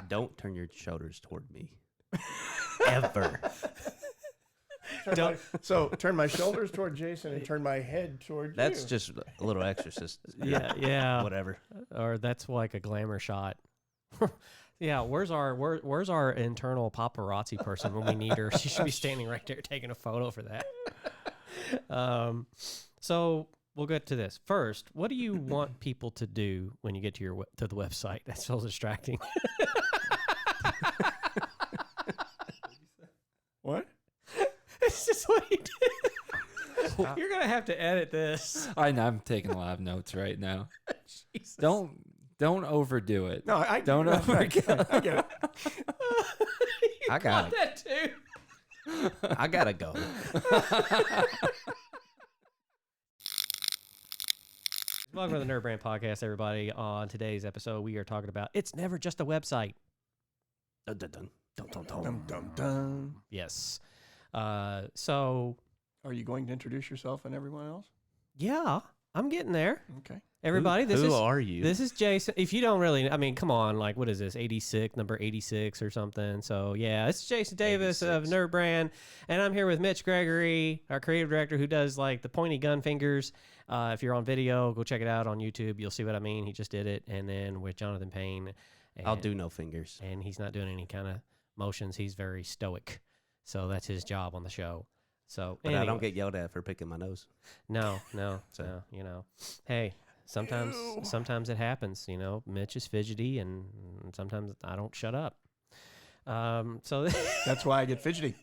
Don't turn your shoulders toward me. Ever. Turn my shoulders toward Jason and turn my head toward That's you. just a little exorcist. Yeah. Whatever. Or that's like a glamour shot. Yeah, where's our internal paparazzi person when we need her? She should be standing right there taking a photo for that. So we'll get to this first. What do you want people to do when you get to the website? That's so distracting. What? It's just what you did. You're gonna have to edit this. I know. I'm taking a lot of notes right now. Jesus. Don't overdo it. No, I Don't overkill. I get it. I got that too. I gotta go. Welcome to the NerdBrand podcast, everybody. On today's episode, we are talking about it's never just a website. Dun, dun, dun. Dun, dun, dun. Dum, dum, dum. Yes. So Are you going to introduce yourself and everyone else? yeah, I'm getting there. Okay. Everybody, Who are you? This is Jason. If you don't really, I mean, come on, like, what is this, 86, number 86 or something? So, yeah, it's Jason Davis 86. of NerdBrand, and I'm here with Mitch Gregory, our creative director, who does, like, the pointy gun fingers. If you're on video, go check it out on YouTube. You'll see what I mean. He just did it. And then with Jonathan Payne. I'll do no fingers. And he's not doing any kind of motions. He's very stoic. So that's his job on the show. So, But anyway. I don't get yelled at for picking my nose. No, So- no, you know. Hey, sometimes it happens, you know. Mitch is fidgety, and sometimes I don't shut up. So That's why I get fidgety.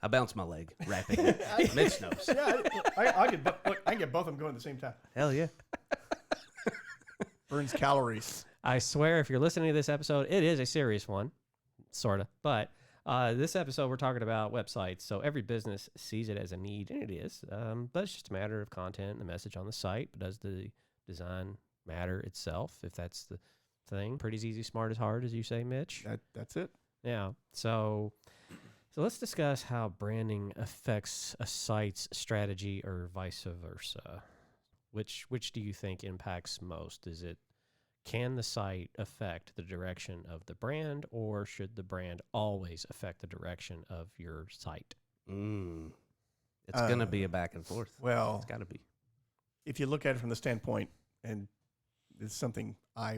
I bounce my leg rapidly. Mitch knows. Yeah, I can get both of them going at the same time. Hell yeah. Burns calories. I swear, if you're listening to this episode, it is a serious one, sort of. But this episode, we're talking about websites. So every business sees it as a need, and it is. But it's just a matter of content and the message on the site. But does the design matter itself, if that's the thing? Pretty easy, smart is hard, as you say, Mitch. That's it. Yeah. So let's discuss how branding affects a site's strategy or vice versa. Which do you think impacts most? Is it, can the site affect the direction of the brand, or should the brand always affect the direction of your site? It's going to be a back and forth. Well, It's got to be. if you look at it from the standpoint, and it's something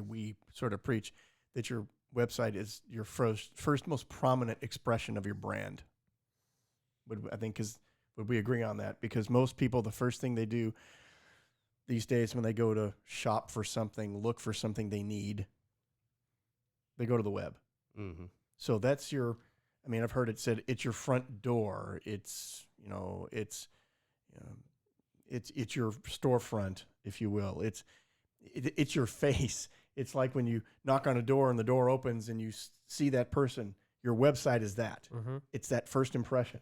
we sort of preach, that your website is your first most prominent expression of your brand. Would we agree on that? Because most people, the first thing they do these days when they go to shop for something, look for something they need, they go to the web. Mm-hmm. So that's I've heard it said it's your front door. It's your storefront, if you will. It's your face. It's like when you knock on a door and the door opens and you see that person. Your website is that. Mm-hmm. It's that first impression.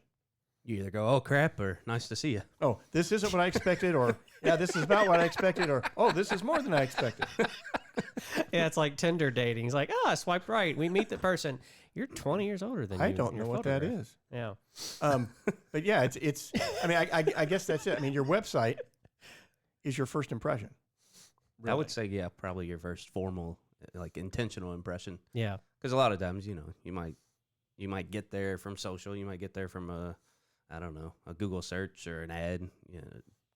You either go, oh, crap, or nice to see you. Oh, this isn't what I expected, or yeah, this is about what I expected, or oh, this is more than I expected. Yeah, it's like Tinder dating. He's like, I swiped right. We meet the person. You're 20 years older than you. I don't know what that is. Yeah. But yeah, it's. I guess that's it. I mean, your website is your first impression. I would say, yeah, probably your first formal, like intentional impression. Yeah. Because a lot of times, you might get there from social. You might get there from a Google search or an ad.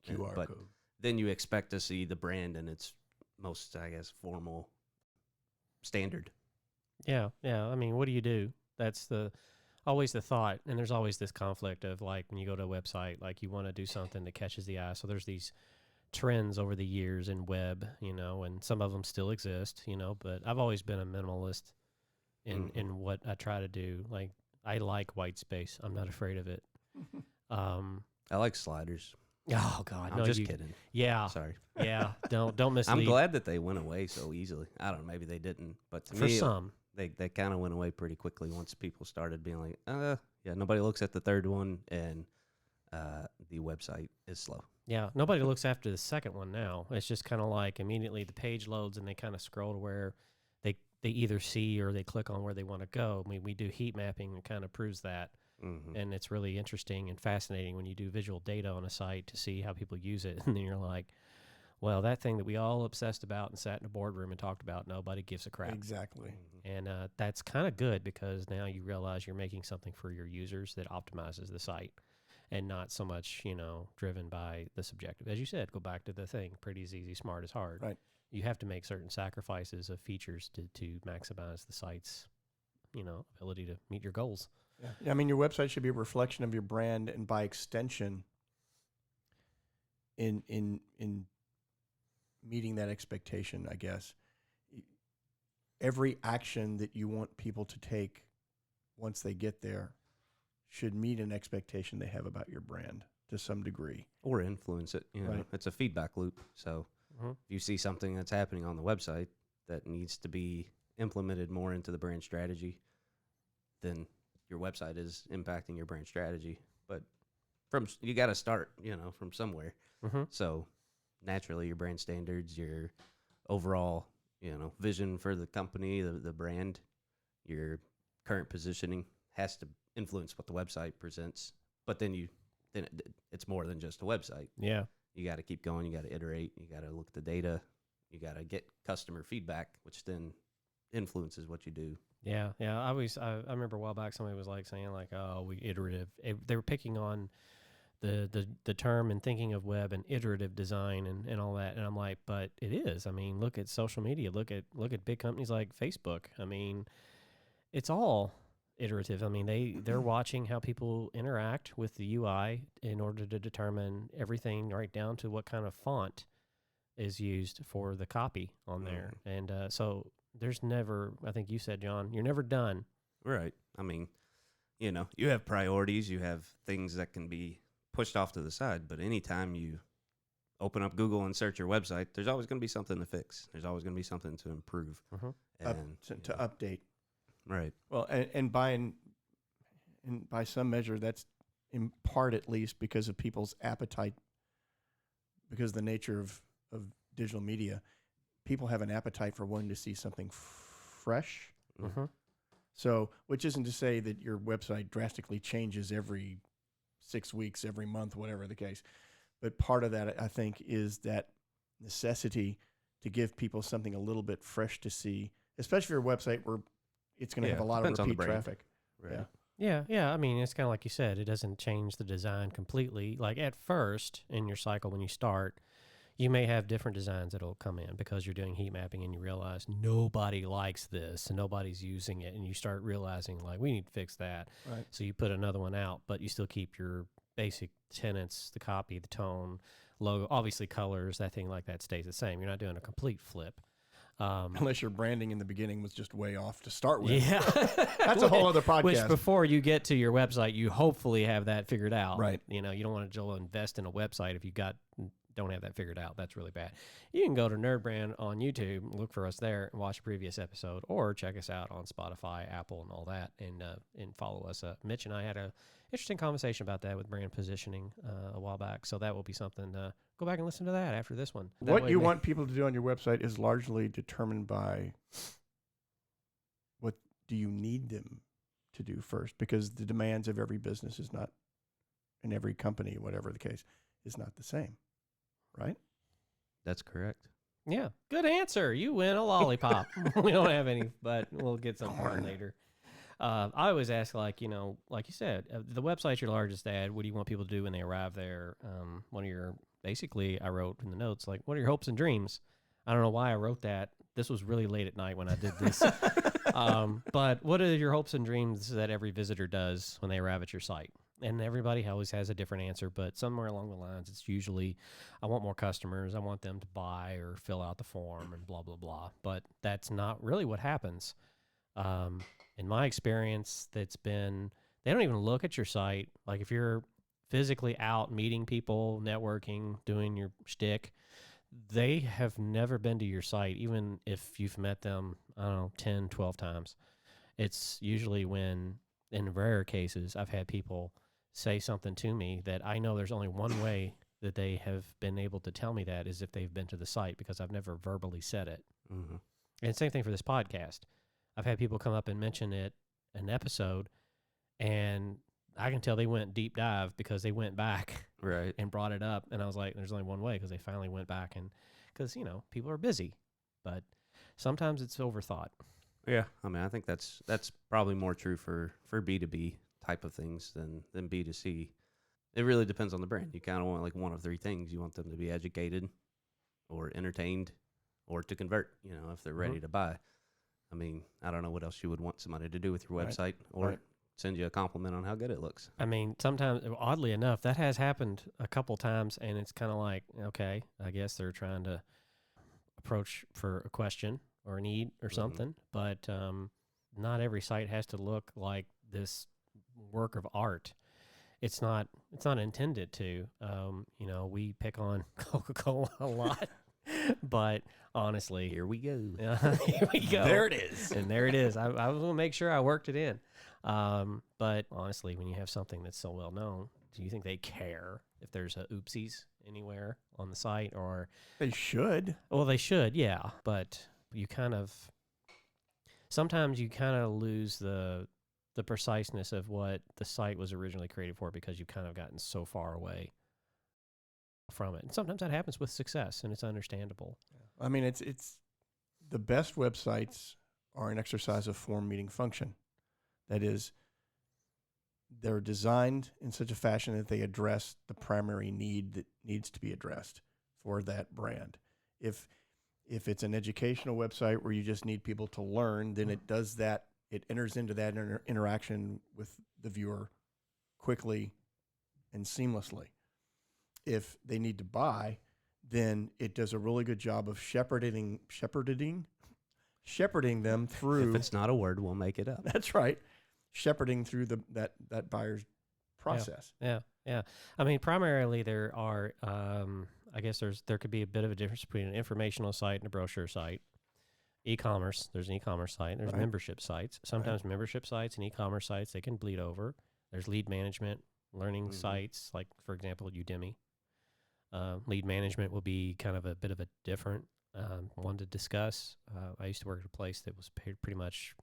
QR but code. then you expect to see the brand in its most, I guess, formal standard. Yeah. Yeah. I mean, what do you do? That's always the thought. And there's always this conflict of, like, when you go to a website, like, you want to do something that catches the eye. So there's these trends over the years in web, and some of them still exist, but I've always been a minimalist in what I try to do. Like, I like white space. I'm not afraid of it. I like sliders. Oh God, I'm just kidding. Yeah, Sorry. yeah. Don't mislead. I'm glad that they went away so easily. I don't know, maybe they didn't, but to For me, some. they kind of went away pretty quickly once people started being like, yeah, nobody looks at the third one, and the website is slow. Yeah, nobody looks after the second one now. It's just kind of like immediately the page loads and they kind of scroll to where they either see or they click on where they want to go. I mean, we do heat mapping and kind of proves that. Mm-hmm. And it's really interesting and fascinating when you do visual data on a site to see how people use it. And then you're like, Well, that thing that we all obsessed about and sat in a boardroom and talked about, nobody gives a crap. Exactly. And that's kind of good because now you realize you're making something for your users that optimizes the site and not so much, driven by the subjective. As you said, go back to the thing, pretty is easy, smart is hard. Right. You have to make certain sacrifices of features to maximize the site's, ability to meet your goals. Yeah. I mean, your website should be a reflection of your brand, and by extension, in meeting that expectation, I guess. Every action that you want people to take once they get there should meet an expectation they have about your brand to some degree. Or influence it. Right. It's a feedback loop. So if you see something that's happening on the website that needs to be implemented more into the brand strategy, then your website is impacting your brand strategy. But you got to start, from somewhere. So naturally, your brand standards, your overall, vision for the company, the brand, your current positioning has to influence what the website presents. But then it's more than just a website. Yeah. You got to keep going. You got to iterate. You got to look at the data. You got to get customer feedback, which then influences what you do. Yeah. Yeah. I remember a while back somebody was saying oh, we iterative. They were picking on the term and thinking of web and iterative design and all that. And I'm like, but it is. I mean, look at social media. Look at big companies like Facebook. I mean, it's all iterative. I mean, they're watching how people interact with the UI in order to determine everything right down to what kind of font is used for the copy on there. And so there's never, I think you said, John, you're never done. Right. I mean, you have priorities. You have things that can be pushed off to the side, but anytime you open up Google and search your website, there's always going to be something to fix. There's always going to be something to improve and to update. Right. Well, and by some measure, that's in part at least because of people's appetite, because of the nature of digital media. People have an appetite for wanting to see something fresh. So, which isn't to say that your website drastically changes every 6 weeks, every month, whatever the case. But part of that, I think, is that necessity to give people something a little bit fresh to see, especially for your website where it's going to have a lot of repeat traffic. Right. Yeah. I mean, it's kind of like you said, it doesn't change the design completely. Like at first in your cycle, when you start, you may have different designs that'll come in because you're doing heat mapping and you realize nobody likes this and nobody's using it. And you start realizing we need to fix that. Right. So you put another one out, but you still keep your basic tenets, the copy, the tone, logo, obviously colors, that thing like that stays the same. You're not doing a complete flip. Unless your branding in the beginning was just way off to start with. Yeah. That's a whole other podcast. Which before you get to your website, you hopefully have that figured out. Right. You don't want to invest in a website if you don't have that figured out. That's really bad. You can go to NerdBrand on YouTube, look for us there, and watch a previous episode, or check us out on Spotify, Apple, and all that, and follow us. Mitch and I had a interesting conversation about that with brand positioning a while back, so that will be something. Go back and listen to that after this one. What you want people to do on your website is largely determined by what do you need them to do first, because the demands of every business is not, in every company, whatever the case, is not the same. Right? That's correct. Yeah. Good answer. You win a lollipop. We don't have any, but we'll get some more later. I always ask, like you said, the website's your largest ad. What do you want people to do when they arrive there? Basically, I wrote in the notes, what are your hopes and dreams? I don't know why I wrote that. This was really late at night when I did this. But what are your hopes and dreams that every visitor does when they arrive at your site? And everybody always has a different answer, but somewhere along the lines, it's usually, I want more customers. I want them to buy or fill out the form and blah, blah, blah. But that's not really what happens. In my experience, they don't even look at your site. Like if you're physically out meeting people, networking, doing your shtick, they have never been to your site, even if you've met them, 10, 12 times. It's usually when, in rare cases, I've had people say something to me that I know there's only one way that they have been able to tell me that is if they've been to the site, because I've never verbally said it. Mm-hmm. And same thing for this podcast. I've had people come up and mention it, an episode, and I can tell they went deep dive because they went back Right. and brought it up. And I was like, there's only one way, because they finally went back, and because, people are busy, but sometimes it's overthought. Yeah. I mean, I think that's probably more true for B2B type of things than B2C. It really depends on the brand. You kind of want like one of three things. You want them to be educated or entertained or to convert, if they're ready to buy. I mean, I don't know what else you would want somebody to do with your website or send you a compliment on how good it looks. I mean, sometimes, oddly enough, that has happened a couple times, and it's kind of like, okay, I guess they're trying to approach for a question or a need or something, but not every site has to look like this work of art. It's not intended to. We pick on Coca-Cola a lot, but honestly, Here we go. here we go. There it is. And there it is. I was going to make sure I worked it in. But honestly, when you have something that's so well known, do you think they care if there's a oopsies anywhere on the site? Or They should. well, they should, yeah. But sometimes you kind of lose the preciseness of what the site was originally created for, because you've kind of gotten so far away from it. And sometimes that happens with success, and it's understandable. I mean, it's the best websites are an exercise of form meeting function. That is, they're designed in such a fashion that they address the primary need that needs to be addressed for that brand. If it's an educational website where you just need people to learn, then it does that. It enters into that interaction with the viewer quickly and seamlessly. If they need to buy, then it does a really good job of shepherding them through. If it's not a word, we'll make it up. That's right. Shepherding through that buyer's process. Yeah. I mean, primarily there are, I guess there could be a bit of a difference between an informational site and a brochure site. E-commerce, there's an e-commerce site. There's membership sites. Sometimes membership sites and e-commerce sites, they can bleed over. There's lead management, learning sites, like, for example, Udemy. Lead management will be kind of a bit of a different one to discuss. I used to work at a place that was pretty much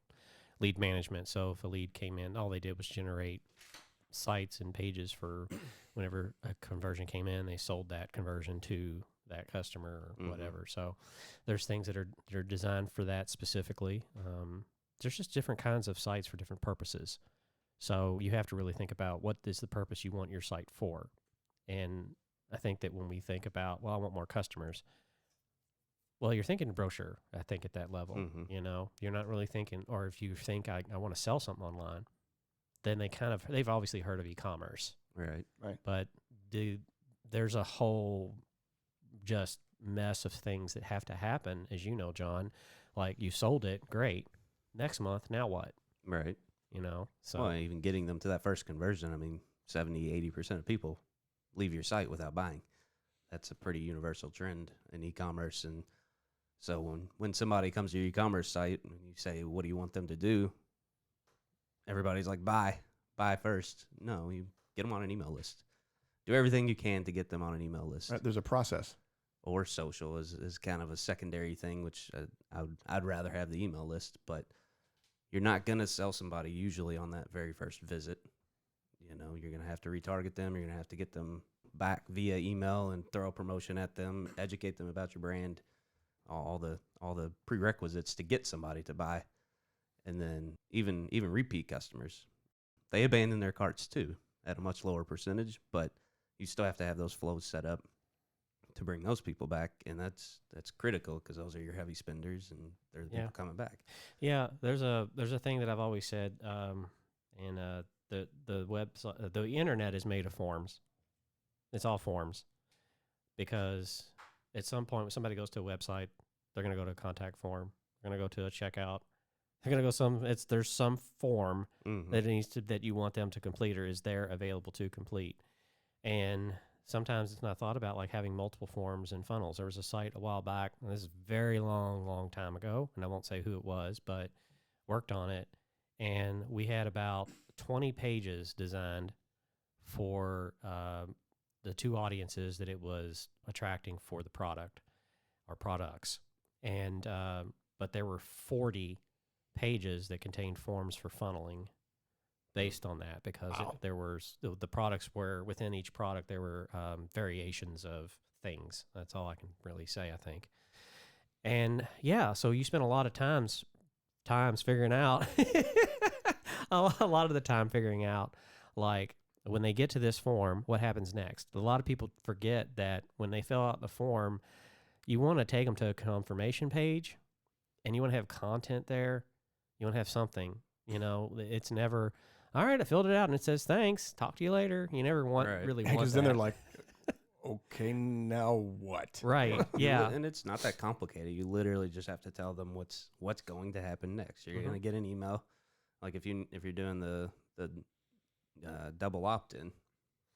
lead management. So if a lead came in, all they did was generate sites and pages for whenever a conversion came in, they sold that conversion to that customer or whatever. So there's things that are designed for that specifically. There's just different kinds of sites for different purposes. So you have to really think about what is the purpose you want your site for. And I think that when we think about, well, I want more customers, well, you're thinking brochure, I think, at that level. You're not really thinking, or if you think I want to sell something online, then they've obviously heard of e-commerce. Right. But there's a whole just mess of things that have to happen, as you know, John. Like, you sold it, great. Next month, now what? Right. So Well, even getting them to that first conversion, I mean, 70-80% of people leave your site without buying. That's a pretty universal trend in e-commerce. And so when somebody comes to your e-commerce site and you say, what do you want them to do? Everybody's like, buy first. No, you get them on an email list. Do everything you can to get them on an email list. Right, there's a process. Or social is kind of a secondary thing, which I'd rather have the email list. But you're not going to sell somebody usually on that very first visit. You're going to have to retarget them. You're going to have to get them back via email and throw a promotion at them, educate them about your brand, all the prerequisites to get somebody to buy. And then even repeat customers, they abandon their carts too at a much lower percentage, but you still have to have those flows set up to bring those people back, and that's critical because those are your heavy spenders, and they're the people coming back. Yeah, there's a thing that I've always said, and the website, the internet is made of forms. It's all forms, because at some point when somebody goes to a website, they're going to go to a contact form, they're going to go to a checkout, they're going to go there's some form that you want them to complete or is there available to complete. And sometimes it's not thought about, like having multiple forms and funnels. There was a site a while back, and this is very long time ago, and I won't say who it was, but worked on it. And we had about 20 pages designed for the two audiences that it was attracting for the product or products. And but there were 40 pages that contained forms for funneling based on that because there were the products were within each product there were variations of things. That's all I can really say, I think. And yeah, so you spent a lot of times figuring out a lot of the time figuring out like when they get to this form, what happens next. A lot of people forget that when they fill out the form, you want to take them to a confirmation page and you want to have content there. You want to have something, it's never, all right, I filled it out and it says, thanks, talk to you later. You never really want Because that. then they're like, okay, now what? Right. Yeah. And it's not that complicated. You literally just have to tell them what's going to happen next. You're going to get an email. Like if you're doing the double opt-in,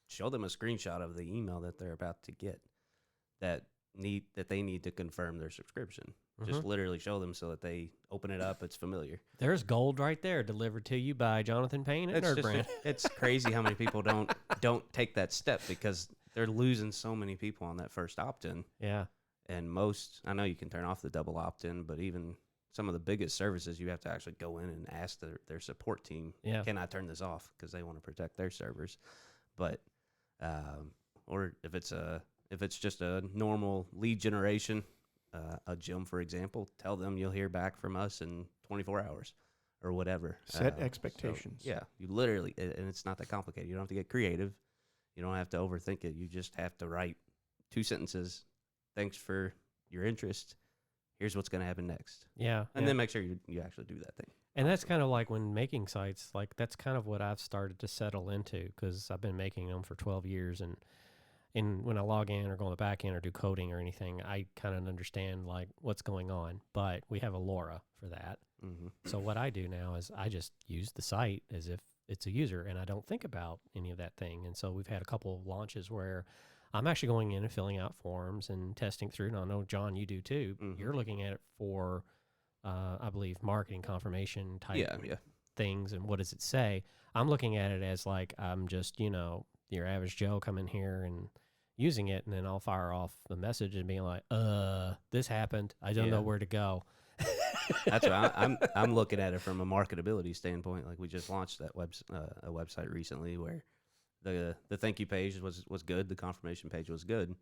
show them a screenshot of the email that they're about to get that they need to confirm their subscription. Just literally show them so that they open it up. It's familiar. There's gold right there delivered to you by Jonathan Payne at NerdBrand. It's crazy how many people don't take that step because they're losing so many people on that first opt-in. Yeah. And I know you can turn off the double opt-in, but even some of the biggest services, you have to actually go in and ask their support team, can I turn this off? Because they want to protect their servers. But, or if it's just a normal lead generation, a gym, for example, tell them you'll hear back from us in 24 hours or whatever. Set expectations. So, yeah, you literally, and it's not that complicated. You don't have to get creative. You don't have to overthink it. You just have to write 2 sentences. Thanks for your interest. Here's what's going to happen next. Yeah. And then make sure you actually do that thing. And that's kind of like when making sites, like that's kind of what I've started to settle into because I've been making them for 12 years. And when I log in or go on the back end or do coding or anything, I kind of understand like what's going on. But we have a LoRa for that. Mm-hmm. So what I do now is I just use the site as if it's a user and I don't think about any of that thing. And so we've had a couple of launches where I'm actually going in and filling out forms and testing through. And I know, John, you do too. Mm-hmm. You're looking at it for, I believe, marketing confirmation type things. And what does it say? I'm looking at it as like I'm just, your average Joe coming here and using it. And then I'll fire off the message and being like, this happened. I don't know where to go. That's what I'm looking at it from a marketability standpoint. Like we just launched that a website recently where the thank you page was good, the confirmation page was good,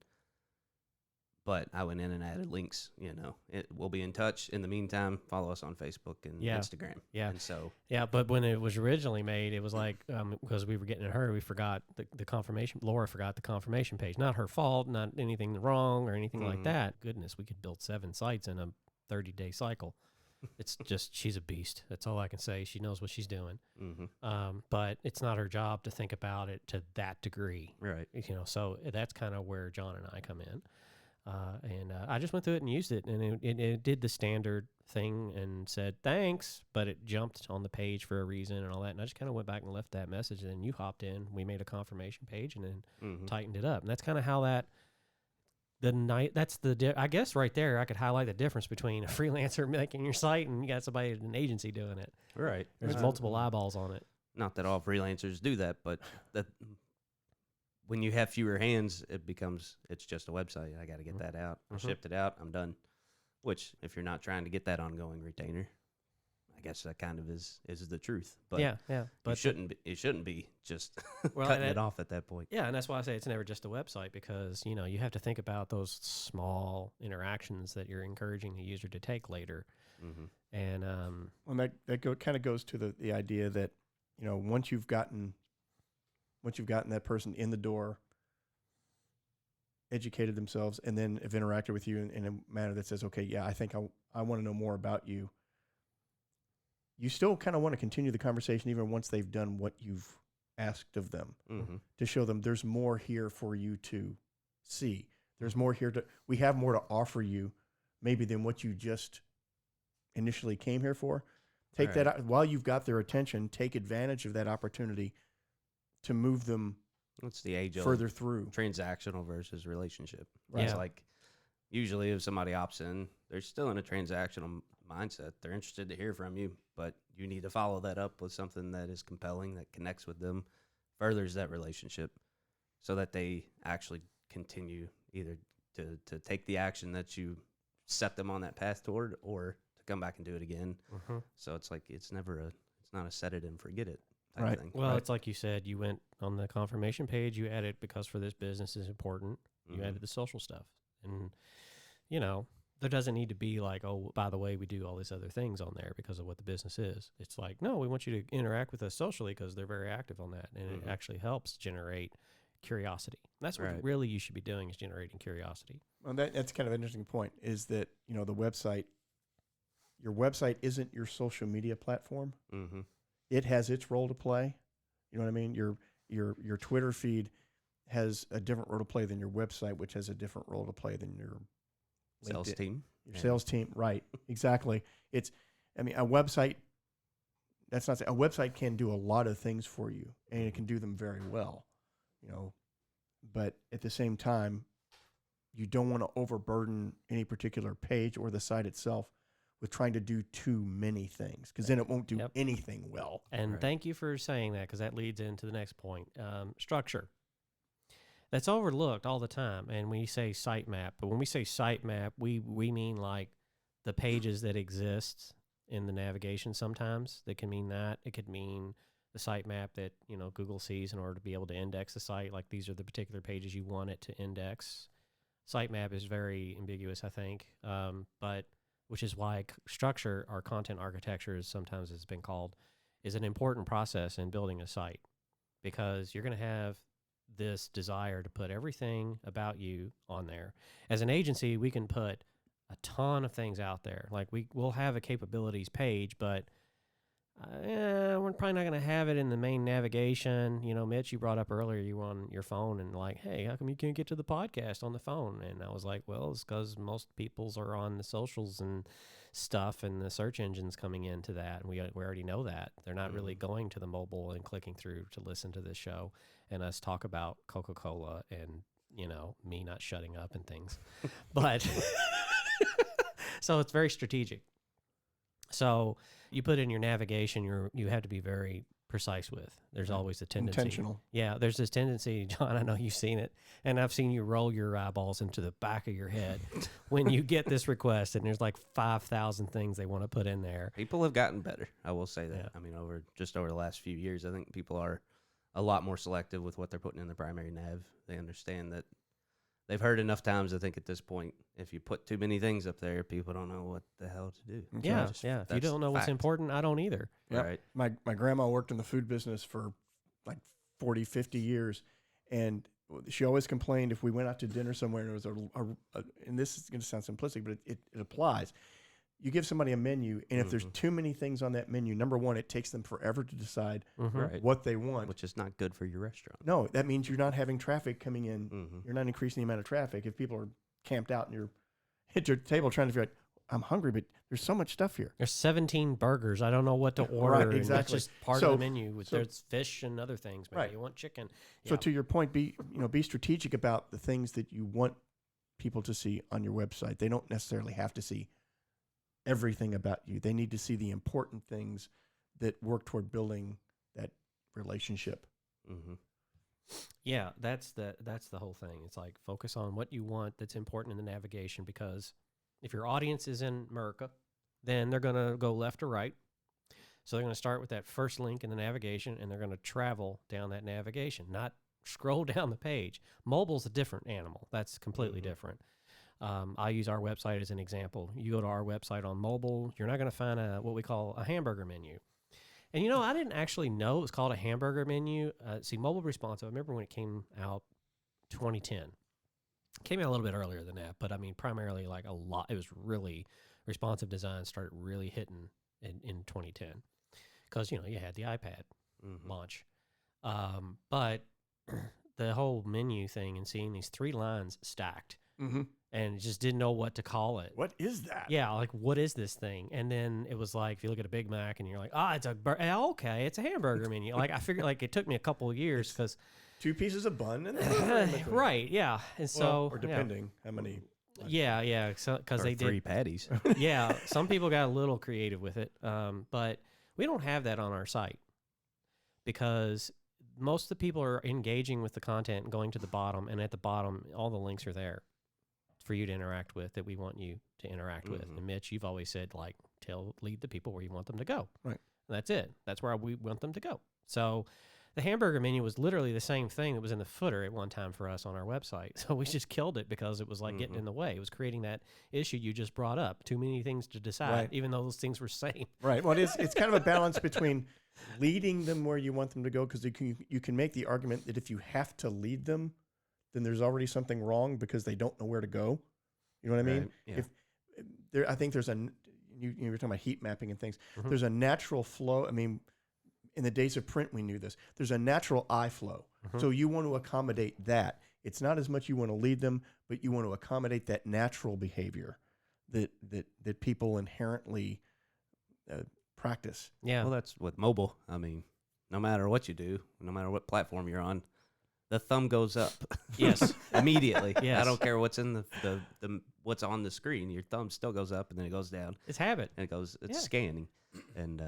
but I went in and added links. We'll be in touch. In the meantime, follow us on Facebook and Instagram. Yeah, and so but when it was originally made, it was like because we were getting in a hurry, we forgot the confirmation. Laura forgot the confirmation page. Not her fault. Not anything wrong or anything like that. Goodness, we could build 7 sites in a 30-day cycle. It's just, she's a beast. That's all I can say. She knows what she's doing. Mm-hmm. But it's not her job to think about it to that degree. Right. So that's kind of where John and I come in. And I just went through it and used it, and it did the standard thing and said, thanks, but it jumped on the page for a reason and all that. And I just kind of went back and left that message, and then you hopped in. We made a confirmation page and then tightened it up. And that's kind of how that, I guess right there, I could highlight the difference between a freelancer making your site and you got somebody at an agency doing it. Right. There's multiple eyeballs on it. Not that all freelancers do that, but that when you have fewer hands, it's just a website. I got to get that out. I shipped it out. I'm done. Which, if you're not trying to get that ongoing retainer, I guess that kind of is the truth. But but it shouldn't be just cutting it off at that point. Yeah, and that's why I say it's never just a website because you have to think about those small interactions that you're encouraging the user to take later. Mm-hmm. And that kind of goes to the idea that once you've gotten that person in the door, educated themselves, and then have interacted with you in a manner that says, okay, yeah, I think I want to know more about you. You still kind of want to continue the conversation even once they've done what you've asked of them, to show them there's more here for you to see. There's more here we have more to offer you maybe than what you just initially came here for. Take that out while you've got their attention, take advantage of that opportunity to move them What's the age further through transactional versus relationship? Right. It's like usually if somebody opts in, they're still in a transactional mindset. They're interested to hear from you, but you need to follow that up with something that is compelling, that connects with them, furthers that relationship, so that they actually continue either to take the action that you set them on that path toward, or to come back and do it again. So it's like it's not a set it and forget it. type Right. thing. Well, it's like you said, you went on the confirmation page, you added because for this business is important, you Mhm. added the social stuff. And, there doesn't need to be like, oh, by the way, we do all these other things on there because of what the business is. It's like, no, we want you to interact with us socially because they're very active on that. And it actually helps generate curiosity. That's what Right. really you should be doing is generating curiosity. Well, that's kind of an interesting point. Is that the website? Your website isn't your social media platform. Mm-hmm. It has its role to play. You know what I mean? Your Twitter feed has a different role to play than your website, which has a different role to play than your Sales LinkedIn. team. Your sales team, right? Exactly. A website. That's not a website can do a lot of things for you, and it can do them very well. But at the same time, you don't want to overburden any particular page or the site itself with trying to do too many things, because then it won't do anything well. And Right. thank you for saying that because that leads into the next point. Structure. That's overlooked all the time. And we say sitemap, but when we say sitemap, we mean like the pages that exist in the navigation sometimes. That can mean that. It could mean the sitemap that, Google sees in order to be able to index the site. Like these are the particular pages you want it to index. Sitemap is very ambiguous, I think, but which is why structure or content architecture, as sometimes it's been called, is an important process in building a site, because you're going to have this desire to put everything about you on there. As an agency, we can put a ton of things out there. Like we'll have a capabilities page, but we're probably not going to have it in the main navigation. Mitch, you brought up earlier you were on your phone and like, hey, how come you can't get to the podcast on the phone? And I was like, well, it's because most people's are on the socials and stuff, and the search engine's coming into that, and we already know that. They're not really going to the mobile and clicking through to listen to this show and us talk about Coca-Cola and, me not shutting up and things. But so it's very strategic. So you put in your navigation, you have to be very precise with. There's always a tendency. Intentional. Yeah, there's this tendency, John, I know you've seen it, and I've seen you roll your eyeballs into the back of your head when you get this request, and there's like 5,000 things they want to put in there. People have gotten better. I will say that. Yeah. I mean, over the last few years, I think people are a lot more selective with what they're putting in the primary nav. They understand that they've heard enough times, I think, at this point, if you put too many things up there, people don't know what the hell to do. Yeah, Just- yeah. If you that's don't know what's fact. important, I don't either. Yep. Right. My grandma worked in the food business for like 40, 50 years, and she always complained if we went out to dinner somewhere and there was and this is going to sound simplistic, but it applies. You give somebody a menu, and if there's too many things on that menu, number one, it takes them forever to decide Right. what they want. Which is not good for your restaurant. No, that means you're not having traffic coming in. Mm-hmm. You're not increasing the amount of traffic. If people are camped out and you're at your table trying to figure out, I'm hungry, but there's so much stuff here. There's 17 burgers. I don't know what to order. Right, and exactly. That's just part So- of the menu. so- There's fish and other things. Maybe Right. you want chicken. So Yeah. to your point, be strategic about the things that you want people to see on your website. They don't necessarily have to see everything about you. They need to see the important things that work toward building that relationship. Mm-hmm. Yeah, that's the whole thing. It's like focus on what you want that's important in the navigation, because if your audience is in America, then they're going to go left or right. So they're going to start with that first link in the navigation, and they're going to travel down that navigation, not scroll down the page. Mobile's a different animal. That's completely different. I use our website as an example. You go to our website on mobile, you're not going to find what we call a hamburger menu. And, I didn't actually know it was called a hamburger menu. See, mobile responsive, I remember when it came out 2010. It came out a little bit earlier than that, but I mean, primarily like a lot. It was really, responsive design started really hitting in 2010 because, you had the iPad launch. But the whole menu thing and seeing these 3 lines stacked and just didn't know what to call it. What is that? Yeah, like, what is this thing? And then it was like, if you look at a Big Mac and you're like, it's okay, it's a hamburger menu. Like, I figured, like, it took me a couple of years because 2 pieces of bun and then right, yeah. And so, or depending how many. Yeah. So, because they 3 did. patties. Yeah, some people got a little creative with it, but we don't have that on our site because most of the people are engaging with the content and going to the bottom, and at the bottom, all the links are there for you to interact with that we want you to interact with. And Mitch, you've always said, like, lead the people where you want them to go. Right. And that's it. That's where we want them to go. So the hamburger menu was literally the same thing that was in the footer at one time for us on our website. So we just killed it because it was like getting in the way. It was creating that issue you just brought up. Too many things to decide, even though those things were same. Right. Well, it's kind of a balance between leading them where you want them to go, because you can make the argument that if you have to lead them, then there's already something wrong because they don't know where to go. You know what I mean? Yeah. I think there's you were talking about heat mapping and things. There's a natural flow. I mean, in the days of print, we knew this. There's a natural eye flow. So you want to accommodate that. It's not as much you want to lead them, but you want to accommodate that natural behavior that people inherently practice. Yeah. Well, that's with mobile. I mean, no matter what you do, no matter what platform you're on, the thumb goes up. Yes. Immediately. Yes. I don't care what's in the what's on the screen. Your thumb still goes up and then it goes down. It's habit. And it's scanning. And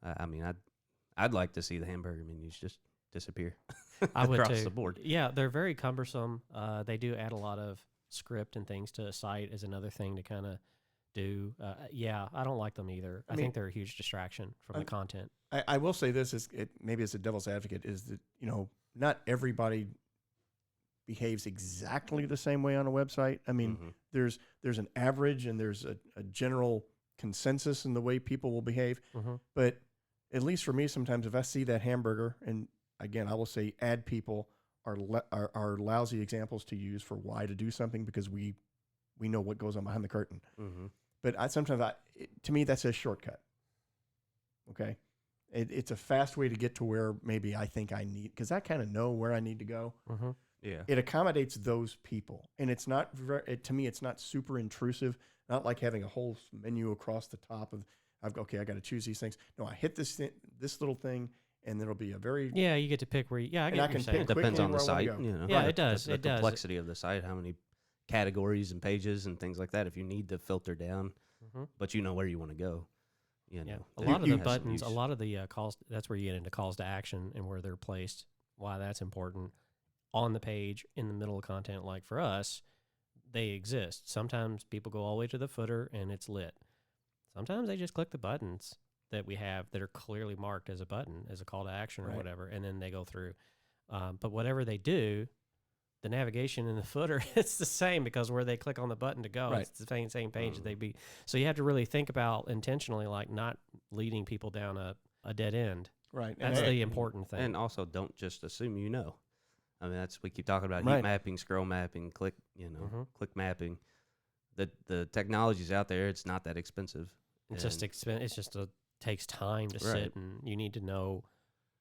I mean, I'd like to see the hamburger menus just disappear. I would across too. the board. Yeah, they're very cumbersome. They do add a lot of script and things to a site as another thing to kind of do. I don't like them either. I think they're a huge distraction from the content. I will say this maybe as a devil's advocate is that, not everybody behaves exactly the same way on a website. I mean, there's an average and there's a general consensus in the way people will behave. But at least for me, sometimes if I see that hamburger, and again, I will say ad people are lousy examples to use for why to do something, because we know what goes on behind the curtain. But to me, that's a shortcut. Okay. It's a fast way to get to where maybe I think I need, because I kind of know where I need to go. Yeah. It accommodates those people. And it's not, to me, it's not super intrusive. Not like having a whole menu across the top of, I got to choose these things. No, I hit this little thing, and there'll be a very... Yeah, you get to pick where I get what you're saying. It depends on the site. Yeah, it does. The complexity of the site, how many categories and pages and things like that. If you need to filter down, but you know where you want to go. A lot of the buttons, a lot of the calls, that's where you get into calls to action and where they're placed, why that's important on the page in the middle of content. Like for us, they exist. Sometimes people go all the way to the footer and it's lit. Sometimes they just click the buttons that we have that are clearly marked as a button, as a call to action or whatever, and then they go through. But whatever they do, the navigation in the footer, it's the same, because where they click on the button to go, it's the same page that they be. So you have to really think about intentionally, like not leading people down a dead end. Right. That's the important thing. And also, don't just assume you know. I mean, we keep talking about heat mapping, scroll mapping, click mapping. The technology's out there. It's not that expensive. It's just takes time to sit, and you need to know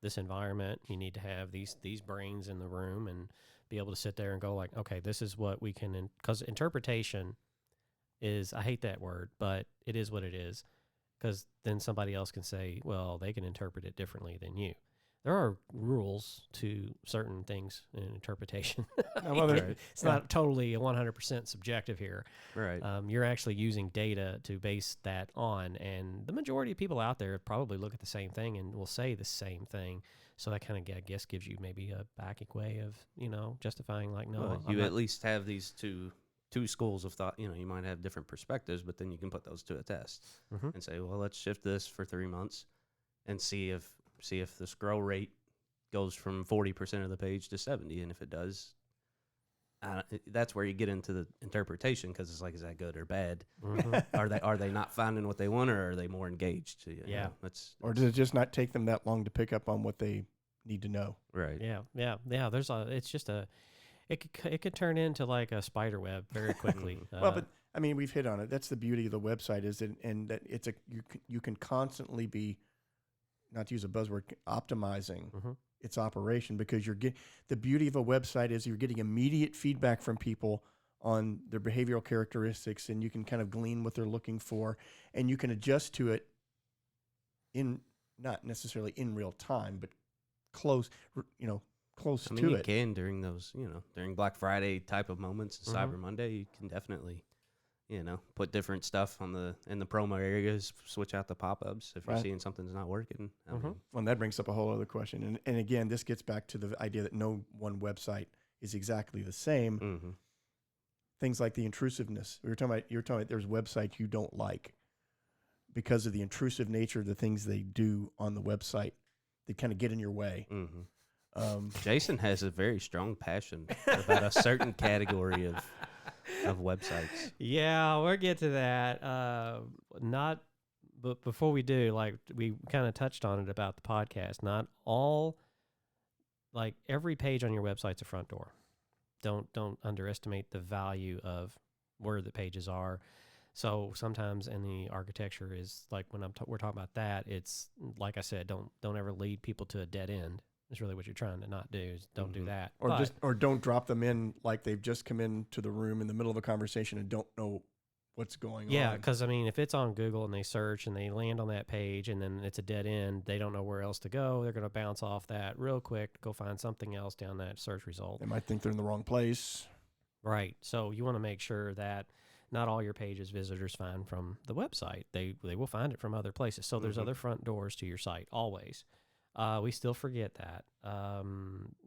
this environment. You need to have these brains in the room and be able to sit there and go like, okay, this is what we can, because interpretation is, I hate that word, but it is what it is, because then somebody else can say, well, they can interpret it differently than you. There are rules to certain things in interpretation. It's not totally 100% subjective here. Right. You're actually using data to base that on, and the majority of people out there probably look at the same thing and will say the same thing. So that kind of, I guess, gives you maybe a backing way of, justifying like, no. Well, you at least have these two schools of thought. You might have different perspectives, but then you can put those to a test and say, well, let's shift this for 3 months and see if the scroll rate goes from 40% of the page to 70, and if it does, that's where you get into the interpretation, because it's like, is that good or bad? Are they not finding what they want, or are they more engaged? Or does it just not take them that long to pick up on what they need to know? Right. Yeah. It could turn into like a spider web very quickly. Well, but I mean, we've hit on it. That's the beauty of the website, is that, and that you can constantly be, not to use a buzzword, optimizing its operation, because the beauty of a website is you're getting immediate feedback from people on their behavioral characteristics, and you can kind of glean what they're looking for, and you can adjust to it not necessarily in real time, but close to it. You can during those, during Black Friday type of moments, and Cyber Monday, you can definitely, put different stuff in the promo areas, switch out the pop-ups if you're seeing something's not working. Well, and that brings up a whole other question. And again, this gets back to the idea that no one website is exactly the same. things like the intrusiveness. You're talking about there's websites you don't like because of the intrusive nature of the things they do on the website. They kind of get in your way. Mm-hmm. Jason has a very strong passion about a certain category of websites. Yeah, we'll get to that. But before we do, like we kind of touched on it about the podcast. Not all, like every page on your website's a front door. Don't underestimate the value of where the pages are. So sometimes in the architecture is like when we're talking about that, it's like I said, don't ever lead people to a dead end. It's really what you're trying to not do. Is don't do that. Or don't drop them in like they've just come into the room in the middle of a conversation and don't know what's going on. Yeah, because I mean, if it's on Google and they search and they land on that page and then it's a dead end, they don't know where else to go. They're going to bounce off that real quick to go find something else down that search result. They might think they're in the wrong place. Right. So you want to make sure that not all your pages visitors find from the website. They will find it from other places. So there's other front doors to your site always. We still forget that.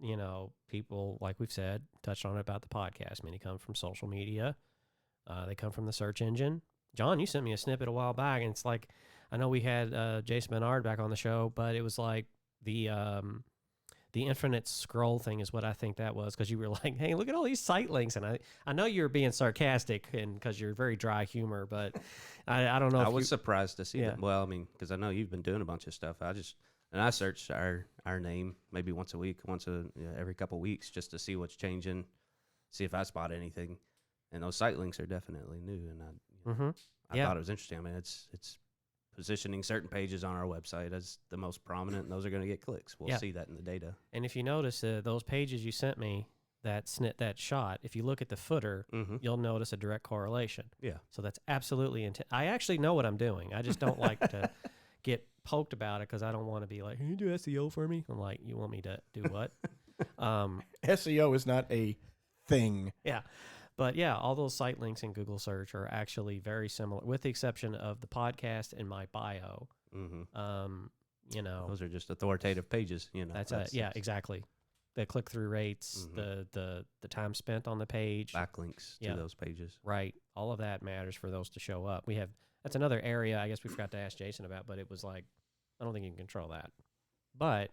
You know, people, like we've said, touched on it about the podcast. Many come from social media. They come from the search engine. John, you sent me a snippet a while back, and it's like, I know we had Jason Menard back on the show, but it was like the infinite scroll thing is what I think that was, because you were like, hey, look at all these site links. And I know you were being sarcastic and because you're very dry humor, but I don't know. I was surprised to see that. Well, I mean, because I know you've been doing a bunch of stuff. I searched our name maybe once a week, every couple of weeks, just to see what's changing, see if I spot anything. And those site links are definitely new, and I thought it was interesting. I mean, it's positioning certain pages on our website as the most prominent, and those are going to get clicks. We'll see that in the data. And if you notice those pages you sent me, that shot, if you look at the footer, you'll notice a direct correlation. Yeah. So that's absolutely I actually know what I'm doing. I just don't like to get poked about it because I don't want to be like, "Can you do SEO for me?" I'm like, "You want me to do what?" SEO is not a thing. Yeah. But yeah, all those site links in Google search are actually very similar, with the exception of the podcast and my bio. You know, those are just authoritative pages. You know, that's exactly. The click-through rates, the time spent on the page, backlinks to those pages. Right, all of that matters for those to show up. That's another area I guess we forgot to ask Jason about, but it was like, I don't think you can control that. But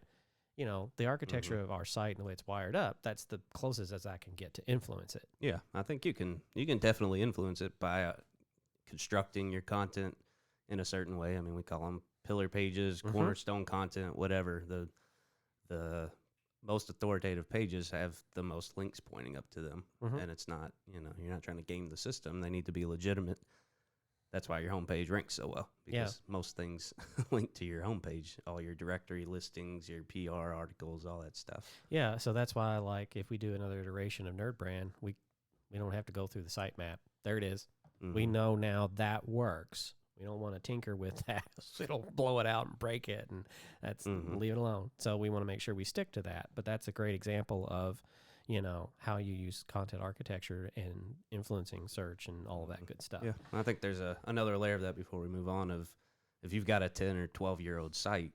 you know, the architecture of our site and the way it's wired up, that's the closest as I can get to influence it. Yeah, I think you can definitely influence it by constructing your content in a certain way. I mean, we call them pillar pages, cornerstone content, whatever. The most authoritative pages have the most links pointing up to them, and it's not, you know, you're not trying to game the system. They need to be legitimate. That's why your homepage ranks so well, because most things link to your homepage, all your directory listings, your PR articles, all that stuff. Yeah, so that's why, like, if we do another iteration of NerdBrand, we don't have to go through the sitemap. There it is. We know now that works. We don't want to tinker with that. It'll blow it out and break it, and that's leave it alone. So we want to make sure we stick to that. But that's a great example of, you know, how you use content architecture and influencing search and all of that good stuff. Yeah, I think there's another layer of that before we move on. Of if you've got a 10 or 12-year-old site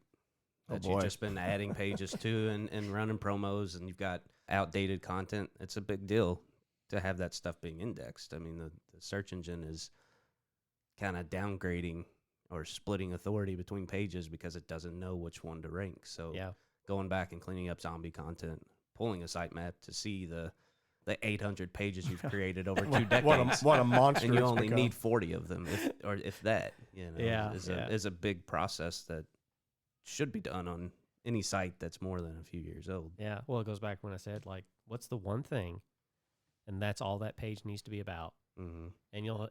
that you've just been adding pages to and running promos, and you've got outdated content, it's a big deal to have that stuff being indexed. I mean, the search engine is kind of downgrading or splitting authority between pages because it doesn't know which one to rank. So going back and cleaning up zombie content, pulling a sitemap to see the 800 pages you've created over 2 decades. What a monster! And you only need 40 of them, if that. You know, is a big process that should be done on any site that's more than a few years old. Yeah. Well, it goes back when I said, like, what's the one thing, and that's all that page needs to be about. And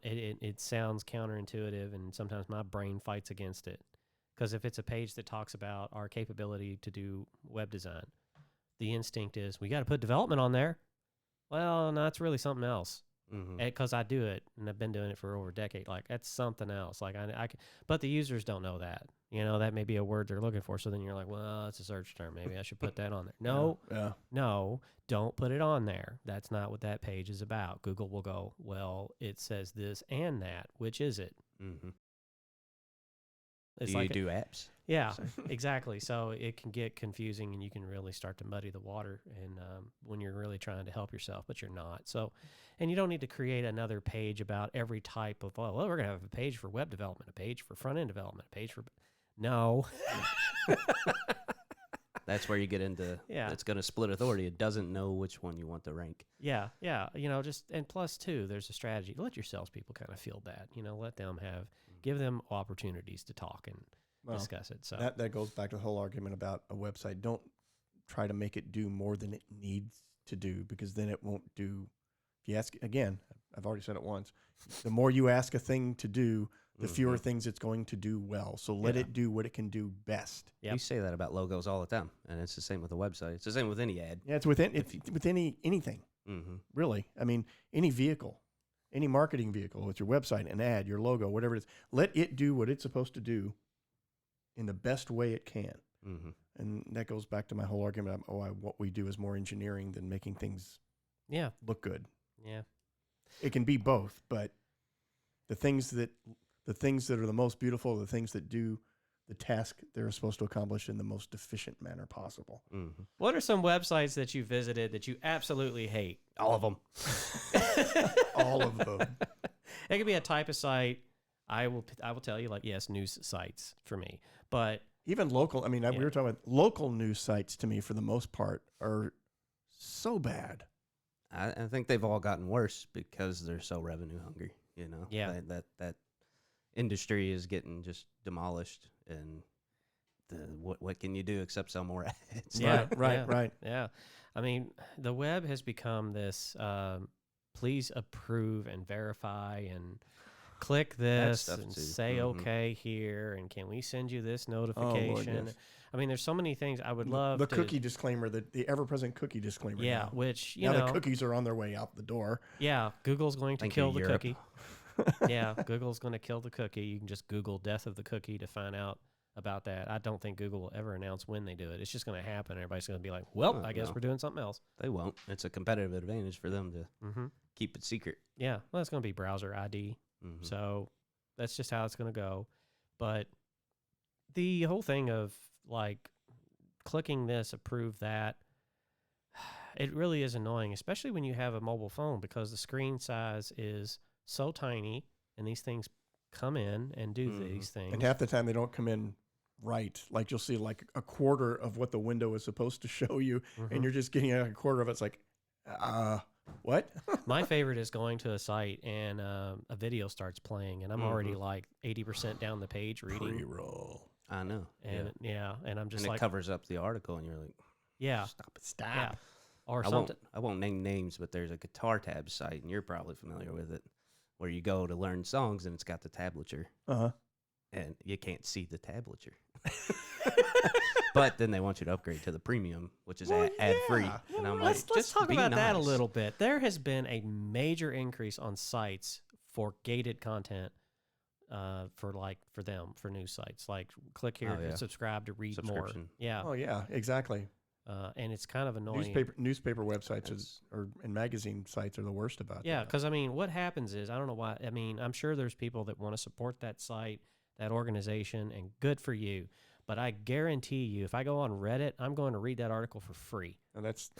it sounds counterintuitive, and sometimes my brain fights against it, because if it's a page that talks about our capability to do web design, the instinct is we got to put development on there. Well, no, that's really something else. Because I do it, and I've been doing it for over a decade. Like, that's something else. Like but the users don't know that. You know, that may be a word they're looking for. So then you're like, well, it's a search term. Maybe I should put that on there. No, don't put it on there. That's not what that page is about. Google will go, well, it says this and that. Which is it? It's Do you like do apps? yeah, exactly. So it can get confusing, and you can really start to muddy the water. And when you're really trying to help yourself, but you're not. So, and you don't need to create another page about every type of. Well, we're gonna have a page for web development, a page for front end development, a page for. No. That's where you get into. Yeah. It's going to split authority. It doesn't know which one you want to rank. Yeah. Just and plus too, there's a strategy. Let your salespeople kind of feel that. Let them give them opportunities to talk and discuss it. So that goes back to the whole argument about a website. Don't try to make it do more than it needs to do, because then it won't do. If you ask again, I've already said it once. The more you ask a thing to do, the fewer things it's going to do well. So let it do what it can do best. Yep. We say that about logos all the time, and it's the same with a website. It's the same with any ad. Yeah, it's with anything. Mm-hmm. Really. I mean, any vehicle, any marketing vehicle, it's your website, an ad, your logo, whatever it is. Let it do what it's supposed to do in the best way it can. Mm-hmm. And that goes back to my whole argument of what we do is more engineering than making things look good. Yeah. It can be both, but the things that are the most beautiful are the things that do the task they're supposed to accomplish in the most efficient manner possible. Mm-hmm. What are some websites that you visited that you absolutely hate? All of them. All of them. It could be a type of site. I will tell you, yes, news sites for me. But even local, we were talking about local news sites, to me, for the most part, are so bad. I think they've all gotten worse because they're so revenue hungry. Yeah. That industry is getting just demolished, and what can you do except sell more ads? Yeah, right. Yeah. The web has become this please approve and verify and click this stuff and too. say okay here, and can we send you this notification? yes. There's so many things I would love the to, cookie disclaimer, the ever-present cookie disclaimer. yeah, now. which now the cookies are on their way out the door. Yeah, Google's going to Thank kill you, the Europe. cookie. Yeah, Google's going to kill the cookie. You can just Google death of the cookie to find out about that. I don't think Google will ever announce when they do it. It's just going to happen. Everybody's going to be like, well, I guess no. we're doing something else. They won't. It's a competitive advantage for them to keep it secret. Yeah, well, it's going to be browser ID. Mm-hmm. So that's just how it's going to go. But the whole thing of clicking this, approve that, it really is annoying, especially when you have a mobile phone, because the screen size is so tiny and these things come in and do these things. And half the time they don't come in right. Like you'll see a quarter of what the window is supposed to show you, and you're just getting a quarter of it. It's like, what? My favorite is going to a site and a video starts playing, and I'm already 80% down the page reading. Pre-roll. I know. And and I'm just and it covers up the article, and you're like, yeah, stop. yeah. Or I something. won't name names, but there's a guitar tab site, and you're probably familiar with it, where you go to learn songs, and it's got the tablature, and you can't see the tablature. But then they want you to upgrade to the premium, which is ad free. And I'm Let's just talk be about that a nice. little bit. There has been a major increase on sites for gated content. For news sites, click here to subscribe to read more. Yeah. Oh yeah, exactly. And it's kind of annoying. Newspaper websites and magazine sites are the worst about that. Yeah, because what happens is, I don't know why. I'm sure there's people that want to support that site, that organization, and good for you. But I guarantee you, if I go on Reddit, I'm going to read that article for free. And that's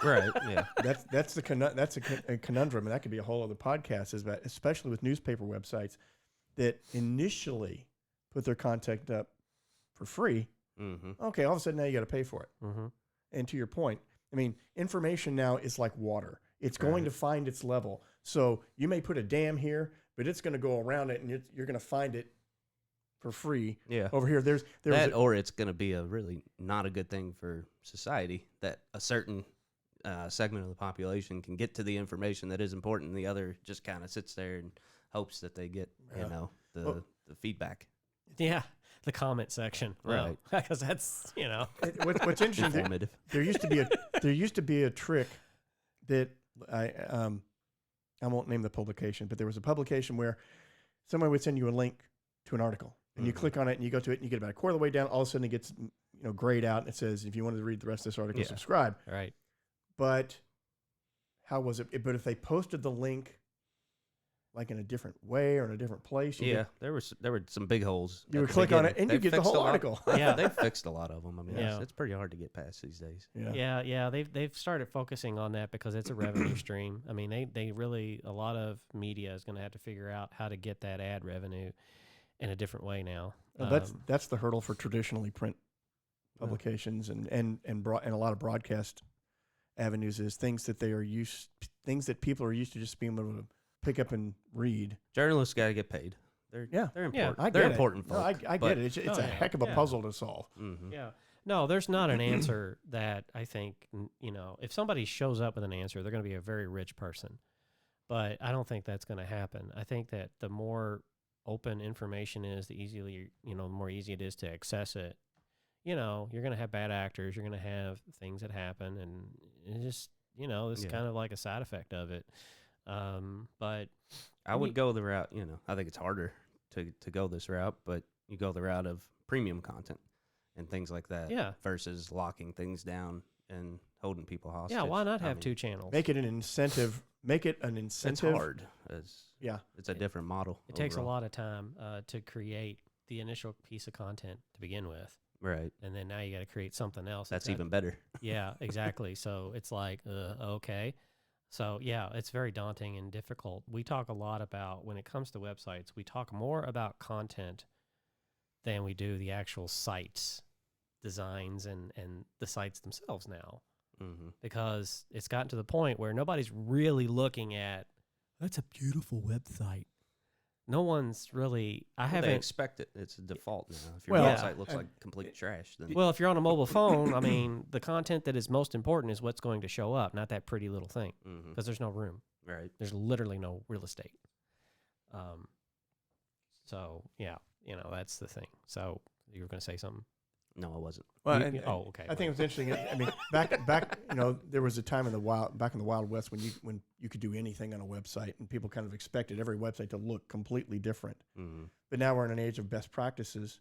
Right. Yeah. that's a conundrum, and that could be a whole other podcast. Is that especially with newspaper websites that initially put their content up for free. Mm-hmm. Okay, all of a sudden now you got to pay for it. Mm-hmm. And to your point, information now is like water. It's going to find its level. So you may put a dam here, but it's going to go around it, and you're going to find it for free. Yeah. Over here, there's or it's going to be a really not a good thing for society that a certain segment of the population can get to the information that is important, and the other just kind of sits there and hopes that they get the feedback. Yeah, the comment section, Right? Because that's What's interesting. Informative. There used to be a trick that I won't name the publication, but there was a publication where someone would send you a link to an article, and you click on it, and you go to it, and you get about a quarter of the way down. All of a sudden, it gets grayed out, and it says, "If you wanted to read the rest of this article, subscribe." Right. But how was it? But if they posted the link like in a different way or in a different place. Yeah, there were some big holes. You at would the click on beginning. it and you They've get the fixed whole a lot- article. Yeah. They've fixed a lot of them. I mean, Yeah. it's pretty hard to get past these days. Yeah. They've started focusing on that because it's a revenue stream. I mean, they really, a lot of media is going to have to figure out how to get that ad revenue in a different way now. Well, that's the hurdle for traditionally print publications and a lot of broadcast avenues is things that people are used to just being able to pick up and read. Journalists got to get paid. They're important. I get They're it. important. No, Folk, I get it. It's a heck of a Yeah. puzzle to solve. Mm-hmm. Yeah. No, there's not an answer that I think, if somebody shows up with an answer, they're going to be a very rich person. But I don't think that's going to happen. I think that the more open information is, the more easy it is to access it. You're going to have bad actors. You're going to have things that happen. And it's just, this is kind of like a side effect of it. But I would go the route, I think it's harder to go this route, but you go the route of premium content and things like that versus locking things down and holding people hostage. yeah, why not have two channels? Make it an incentive. It's hard. It's a different model. It takes a lot of time to create the initial piece of content to begin with. Right. And then now you got to create something else. That's even better. Yeah, exactly. So it's like, okay. So yeah, it's very daunting and difficult. We talk a lot about, when it comes to websites, we talk more about content than we do the actual sites, designs, and the sites themselves now. Mm-hmm. Because it's gotten to the point where nobody's really looking at, that's a beautiful website. No one's really, They expect it. It's a default now. If your Well, website looks like complete trash, then well, if you're on a mobile phone, I mean, the content that is most important is what's going to show up, not that pretty little thing, because there's no room. Right. There's literally no real estate. So yeah, that's the thing. So you were going to say something? No, I wasn't. Well, okay. I think it's interesting. I mean, back, there was a time in the Wild West when you could do anything on a website, and people kind of expected every website to look completely different. Mm-hmm. But now we're in an age of best practices,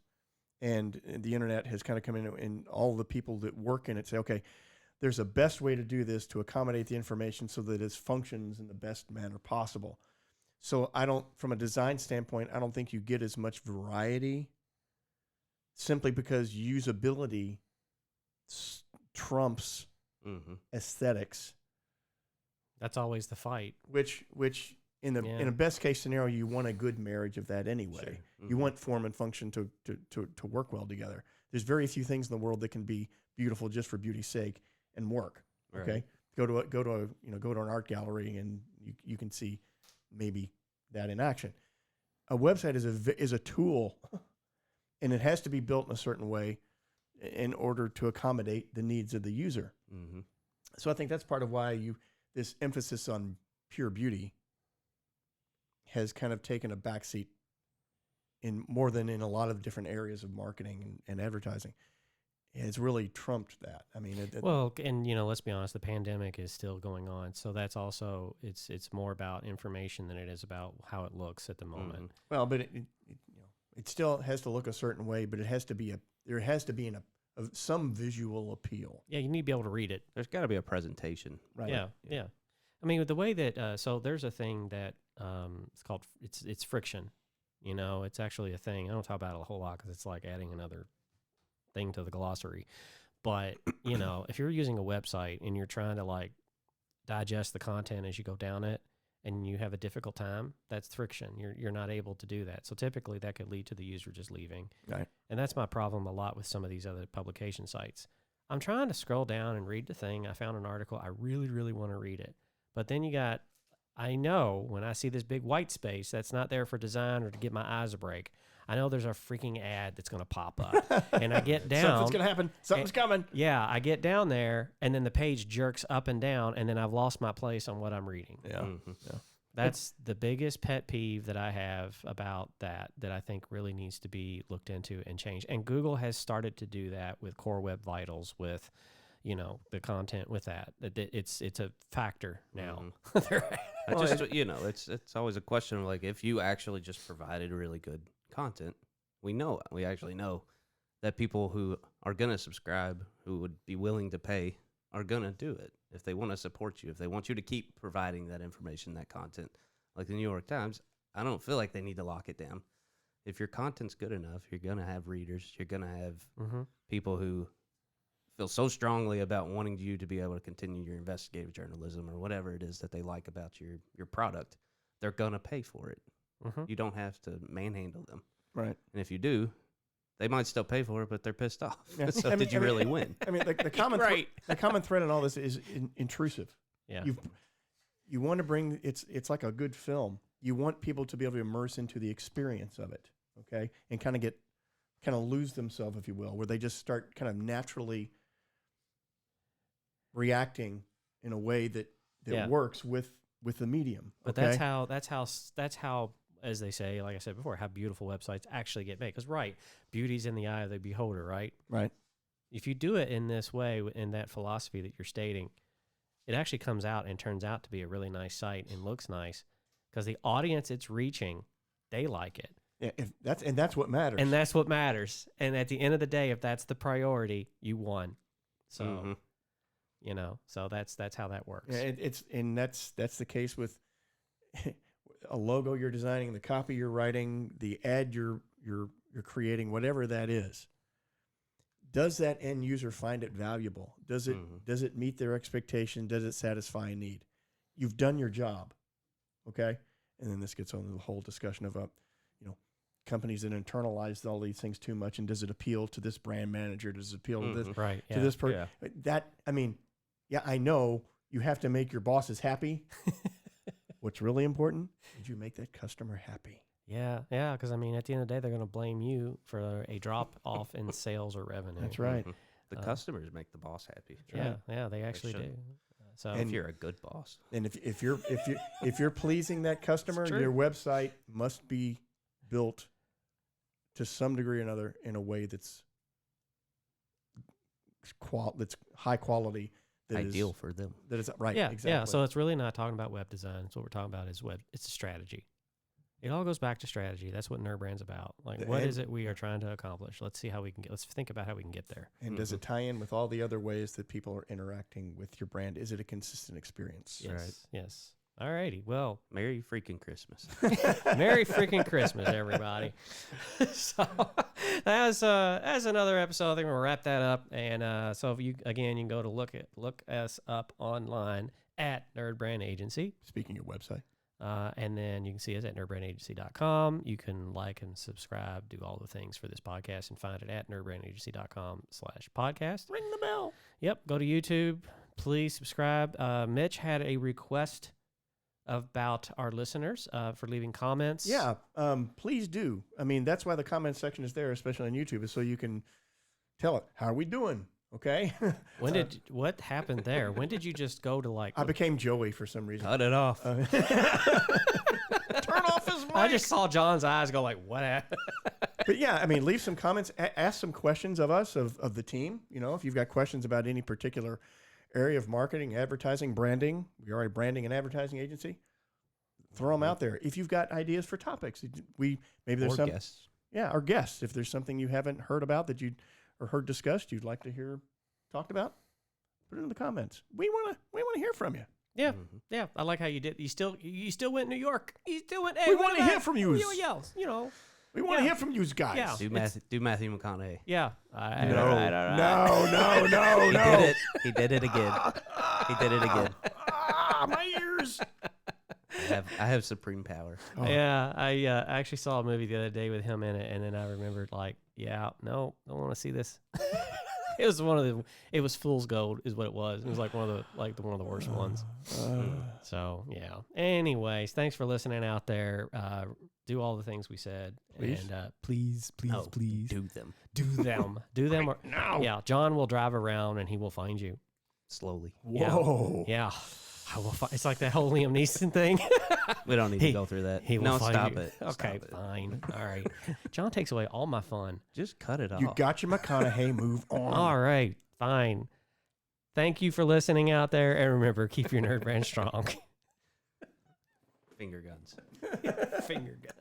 and the internet has kind of come in, and all the people that work in it say, okay, there's a best way to do this to accommodate the information so that it functions in the best manner possible. So from a design standpoint, I don't think you get as much variety simply because usability trumps aesthetics. That's always the fight. Which in a best case scenario, you want a good marriage of that anyway. Sure. Mm-hmm. You want form and function to work well together. There's very few things in the world that can be beautiful just for beauty's sake and work. Okay, Right. go to an art gallery and you can see maybe that in action. A website is a tool, and it has to be built in a certain way in order to accommodate the needs of the user. Mm-hmm. So I think that's part of why this emphasis on pure beauty has kind of taken a backseat in more than in a lot of different areas of marketing and advertising. It's really trumped that. I mean, let's be honest, the pandemic is still going on, so that's also it's more about information than it is about how it looks at the moment. Mm-hmm. Well, but it still has to look a certain way, but there has to be some visual appeal. Yeah, you need to be able to read it. There's got to be a presentation. Right. Yeah. I mean, with the way that so there's a thing that it's called it's friction. It's actually a thing. I don't talk about it a whole lot because it's like adding another thing to the glossary. But if you're using a website and you're trying to like digest the content as you go down it, and you have a difficult time, that's friction. You're not able to do that. So typically that could lead to the user just leaving. Right. And that's my problem a lot with some of these other publication sites. I'm trying to scroll down and read the thing. I found an article. I really, really want to read it. But then I know when I see this big white space that's not there for design or to give my eyes a break, I know there's a freaking ad that's going to pop up. And I get down. Something's going to happen. Something's coming. Yeah, I get down there, and then the page jerks up and down, and then I've lost my place on what I'm reading. Yeah. Mm-hmm. Yeah. That's the biggest pet peeve that I have about that I think really needs to be looked into and changed. And Google has started to do that with Core Web Vitals, with the content with that. It's a factor now. Mm-hmm. It's always a question of like, if you actually just provided really good content, we actually know that people who are going to subscribe, who would be willing to pay, are going to do it if they want to support you, if they want you to keep providing that information, that content. like the New York Times, I don't feel like they need to lock it down. If your content's good enough, you're going to have readers. You're going to have people who feel so strongly about wanting you to be able to continue your investigative journalism or whatever it is that they like about your product. They're going to pay for it. You don't have to manhandle them. Right. And if you do, they might still pay for it, but they're pissed off. Yeah. So did you really win? I mean, the common the common thread in all this is intrusive. Yeah. You want to bring it's like a good film. You want people to be able to immerse into the experience of it, okay, and kind of lose themselves, if you will, where they just start kind of naturally reacting in a way that works with the medium. But okay? that's how, as they say, like I said before, how beautiful websites actually get made. Because beauty's in the eye of the beholder, right? Right. If you do it in this way, in that philosophy that you're stating, it actually comes out and turns out to be a really nice site and looks nice because the audience it's reaching, they like it. Yeah, that's what matters. And that's what matters. And at the end of the day, if that's the priority, you won. So, so that's how that works. Yeah, that's the case with a logo you're designing, the copy you're writing, the ad you're creating, whatever that is. Does that end user find it valuable? Does it meet their expectation? Does it satisfy a need? You've done your job, okay? And then this gets on the whole discussion of companies that internalize all these things too much, and does it appeal to this brand manager? Does it appeal to this to this person? Yeah. I know you have to make your bosses happy. What's really important? Did you make that customer happy? Yeah, because at the end of the day, they're going to blame you for a drop off in sales or revenue. That's right. The customers make the boss happy. Yeah, they actually do. So if you're a good boss, and if you're pleasing that customer, your website must be built to some degree or another in a way that's high quality, that ideal for them. That is right. Yeah, exactly. yeah. So it's really not talking about web design. It's what we're talking about is web. It's a strategy. It all goes back to strategy. That's what NerdBrand's about. Like, what is it we are trying to accomplish? Let's see how we can let's think about how we can get there. And does it tie in with all the other ways that people are interacting with your brand? Is it a consistent experience? Yes. Right. Yes. All righty. Well, Merry freaking Christmas. Merry freaking Christmas, everybody. So that's another episode. I think we're gonna wrap that up. And so if you can go to look us up online at NerdBrand Agency. Speaking of website. And then you can see us at nerdbrandagency.com. You can like and subscribe, do all the things for this podcast, and find it at nerdbrandagency.com/podcast. Ring the bell. Yep. Go to YouTube. Please subscribe. Mitch had a request about our listeners for leaving comments. Yeah. Please do. That's why the comment section is there, especially on YouTube, is so you can tell it, how are we doing? Okay. What happened there? When did you just go to I became Joey for some reason. Cut it off. Turn off his mic. I just saw John's eyes go like, what happened? But yeah, leave some comments, ask some questions of us, of the team. If you've got questions about any particular area of marketing, advertising, branding, we are a branding and advertising agency. Throw them out there. If you've got ideas for topics, maybe there's some guests. Yeah, or guests. If there's something you haven't heard about that or heard discussed, you'd like to hear talked about, put it in the comments. We want to hear from you. Yeah, yeah. I like how you did. You still went New York. You still went. Hey, we want to hear from you. We want to hear from you guys. Yeah. Do Matthew McConaughey. Yeah. No. He did it again. My ears. I have supreme power. Oh. Yeah, I actually saw a movie the other day with him in it, and then I remembered, don't want to see this. It was Fool's Gold, is what it was. It was like one of the worst ones. So yeah. Anyways, thanks for listening out there. Do all the things we said, please? And please, do them. Do them. Right now. Yeah, John will drive around and he will find you Slowly. Whoa. Yeah. I will it's like that whole Liam Neeson thing. We don't need to go through that. He will find stop you. it. Okay, Stop it. fine. All right. John takes away all my fun. Just cut it off. You got your McConaughey. Move on. All right, fine. Thank you for listening out there, and remember, keep your nerd brand strong. Finger guns. Finger guns.